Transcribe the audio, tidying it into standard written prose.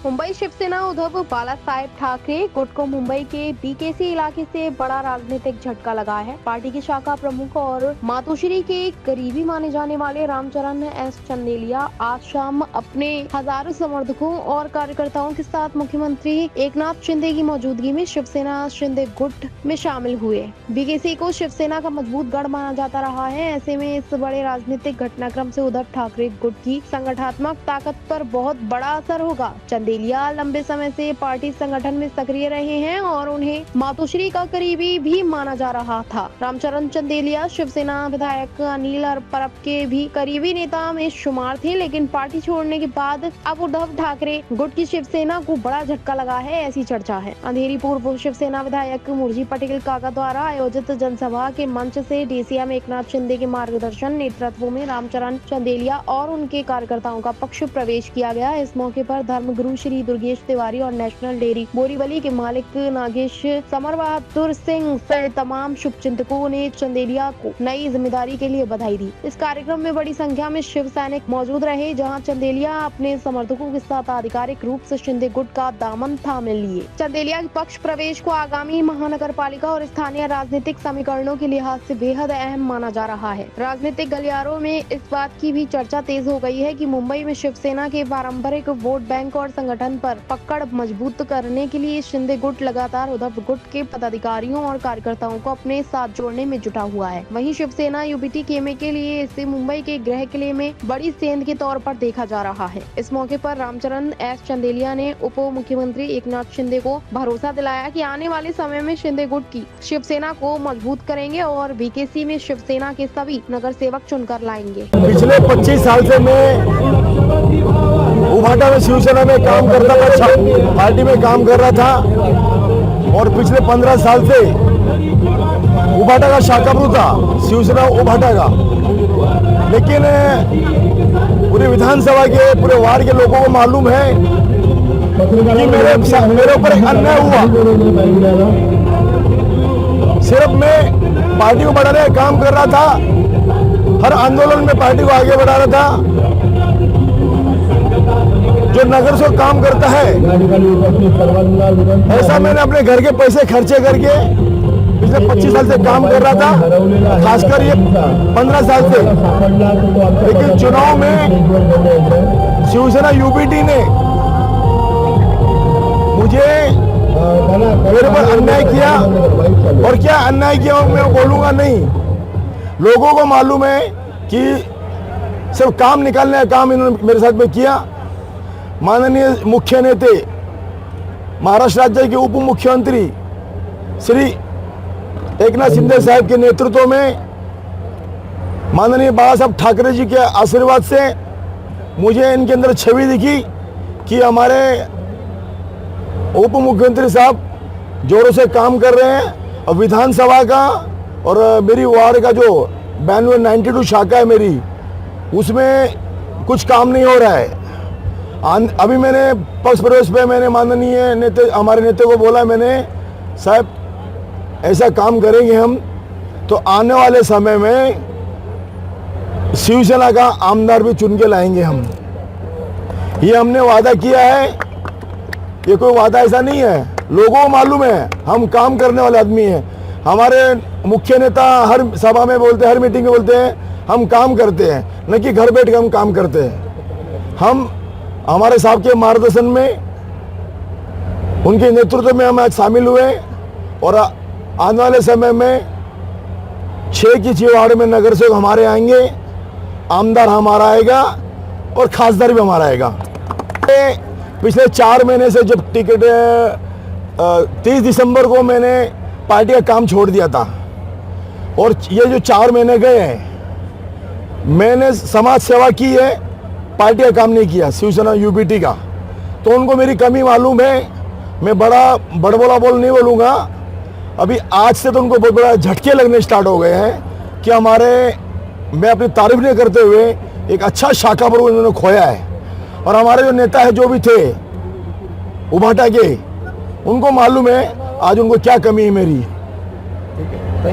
मुंबई शिवसेना उद्धव बालासाहेब ठाकरे गुट को मुंबई के बीकेसी इलाके से बड़ा राजनीतिक झटका लगा है। पार्टी की शाखा प्रमुख और मातोश्री के करीबी माने जाने वाले रामचरण एस चंदेलिया आज शाम अपने हजारों समर्थकों और कार्यकर्ताओं के साथ मुख्यमंत्री एकनाथ शिंदे की मौजूदगी में शिवसेना शिंदे गुट में शामिल हुए। बीकेसी को शिवसेना का मजबूत गढ़ माना जाता रहा है। ऐसे में इस बड़े राजनीतिक घटनाक्रम से उद्धव ठाकरे गुट की संगठनात्मक ताकत पर बहुत बड़ा असर होगा। चंदेलिया लंबे समय से पार्टी संगठन में सक्रिय रहे हैं और उन्हें मातोश्री का करीबी भी माना जा रहा था। रामचरण चंदेलिया शिवसेना विधायक अनिल परब के भी करीबी नेता में शुमार थे, लेकिन पार्टी छोड़ने के बाद अब उद्धव ठाकरे गुट की शिवसेना को बड़ा झटका लगा है, ऐसी चर्चा है। अंधेरी पूर्व शिवसेना विधायक मुरजी पटेल काका द्वारा आयोजित जनसभा के मंच से डीसीएम एकनाथ शिंदे के मार्गदर्शन नेतृत्व में रामचरण चंदेलिया और उनके कार्यकर्ताओं का पक्ष प्रवेश किया गया। इस मौके पर धर्मगुरु श्री दुर्गेश तिवारी और नेशनल डेयरी बोरीवली के मालिक नागेश समर बहादुर सिंह सहित तमाम शुभचिंतकों ने चंदेलिया को नई जिम्मेदारी के लिए बधाई दी। इस कार्यक्रम में बड़ी संख्या में शिव सैनिक मौजूद रहे, जहां चंदेलिया अपने समर्थकों के साथ आधिकारिक रूप से शिंदे गुट का दामन थामे लिए। चंदेलिया के पक्ष प्रवेश को आगामी महानगर पालिका और स्थानीय राजनीतिक समीकरणों के लिहाज से बेहद अहम माना जा रहा है। राजनीतिक गलियारों में इस बात की भी चर्चा तेज हो गई है कि मुंबई में शिवसेना के पारंपरिक वोट बैंक और संगठन पर पकड़ मजबूत करने के लिए शिंदे गुट लगातार उद्धव गुट के पदाधिकारियों और कार्यकर्ताओं को अपने साथ जोड़ने में जुटा हुआ है। वहीं शिवसेना यूबीटी केमे के लिए इसे मुंबई के गृह किले में बड़ी सेंध के तौर पर देखा जा रहा है। इस मौके पर रामचरण एस चंदेलिया ने उप मुख्यमंत्री एकनाथ शिंदे को भरोसा दिलाया कि आने वाले समय में शिंदे गुट की शिवसेना को मजबूत करेंगे और बीकेसी में शिवसेना के सभी नगर सेवक चुनकर लाएंगे। पिछले 25 साल से मैं उभाटा में शिवसेना में काम करता था, पार्टी में काम कर रहा था और पिछले 15 साल से उभाटा का शाखा प्रमुख था, शिवसेना उभाटा का। लेकिन पूरे विधानसभा के पूरे वार्ड के लोगों को मालूम है कि मेरे ऊपर अन्याय हुआ। सिर्फ मैं पार्टी को बढ़ाने का काम कर रहा था, हर आंदोलन में पार्टी को आगे बढ़ा रहा था। जो नगर से काम करता है ऐसा मैंने अपने घर के पैसे खर्चे करके पिछले 25 साल से काम कर रहा था, खासकर ये 15 साल से। लेकिन चुनाव में शिवसेना यूबीटी ने मुझे मेरे पर अन्याय किया, और क्या अन्याय किया मैं बोलूंगा नहीं। लोगों को मालूम है कि सिर्फ काम निकालने का काम इन्होंने मेरे साथ में किया। माननीय मुख्य नेते महाराष्ट्र राज्य के उप मुख्यमंत्री श्री एकनाथ शिंदे साहब के नेतृत्व में माननीय बाला साहब ठाकरे जी के आशीर्वाद से मुझे इनके अंदर छवि दिखी कि हमारे उप मुख्यमंत्री साहब जोरों से काम कर रहे हैं। और विधानसभा का और मेरी वार्ड का जो 92 शाखा है मेरी, उसमें कुछ काम नहीं हो रहा है। अभी मैंने पक्ष प्रवेश पे मैंने माननीय नेता हमारे नेता को बोला, मैंने साहब ऐसा काम करेंगे हम तो आने वाले समय में शिवसेना का आमदार भी चुन के लाएंगे हम। ये हमने वादा किया है, ये कोई वादा ऐसा नहीं है। लोगों को मालूम है हम काम करने वाले आदमी हैं। हमारे मुख्य नेता हर सभा में बोलते हैं, हर मीटिंग में बोलते हैं हम काम करते हैं, न कि घर बैठ के हम काम करते हैं। हम हमारे साहब के मार्गदर्शन में, उनके नेतृत्व में हम आज शामिल हुए और आने वाले समय में 6 की 6 वार्ड में नगर सेवक हमारे आएंगे, आमदार हमारा आएगा और खासदार भी हमारा आएगा। पिछले 4 महीने से जब टिकट 30 दिसंबर को मैंने पार्टी का काम छोड़ दिया था, और ये जो 4 महीने गए हैं मैंने समाज सेवा की है, पार्टी का काम नहीं किया शिवसेना यूबीटी का। तो उनको मेरी कमी मालूम है। मैं बड़बोला नहीं बोलूँगा। अभी आज से तो उनको बहुत बड़ा झटके लगने स्टार्ट हो गए हैं कि मैं अपनी तारीफ नहीं करते हुए एक अच्छा शाखा प्रमुख उन्होंने खोया है। और हमारे जो नेता है जो भी थे उभाटा के, उनको मालूम है आज उनको क्या कमी है मेरी।